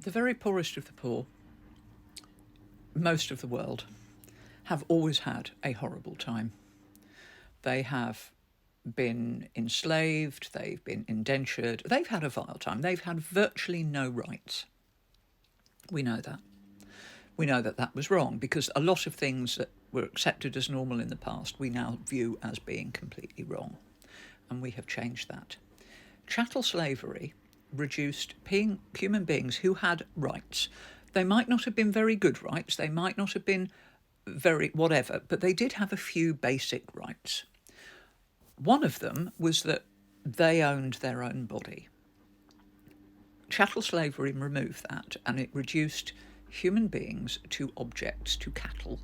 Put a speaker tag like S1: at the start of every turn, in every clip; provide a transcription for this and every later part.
S1: The very poorest of the poor, most of the world, have always had a horrible time. They have been enslaved, they've been indentured, they've had a vile time, they've had virtually no rights. We know that. We know that that was wrong because a lot of things that were accepted as normal in the past we now view as being completely wrong, and we have changed that. Chattel slavery reduced human beings who had rights. They might not have been very good rights, they might not have been very whatever, but they did have a few basic rights. One of them was that they owned their own body. Chattel slavery removed that, and it reduced human beings to objects, to cattle,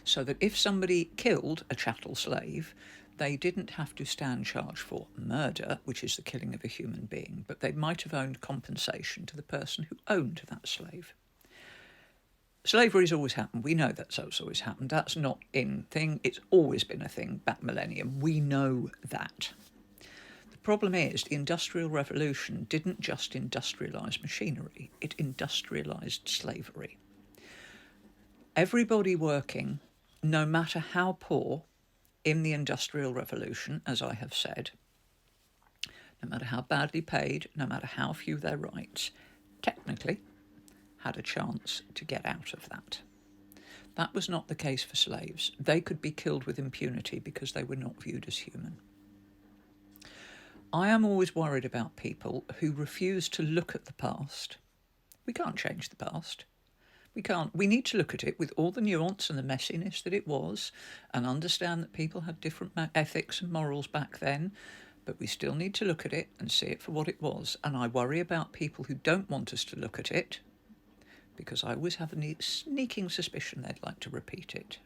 S1: so that if somebody killed a chattel slave, they didn't have to stand charged for murder, which is the killing of a human being, but they might have owed compensation to the person who owned that slave. Slavery's always happened. We know that's always happened. That's not in thing. It's always been a thing back millennium. We know that. The problem is the Industrial Revolution didn't just industrialise machinery, it industrialised slavery. Everybody working, no matter how poor, in the Industrial Revolution, as I have said, no matter how badly paid, no matter how few their rights, technically had a chance to get out of that. That was not the case for slaves. They could be killed with impunity because they were not viewed as human. I am always worried about people who refuse to look at the past. We can't change the past. We can't. We need to look at it with all the nuance and the messiness that it was and understand that people had different ethics and morals back then, but we still need to look at it and see it for what it was. And I worry about people who don't want us to look at it because I always have a sneaking suspicion they'd like to repeat it.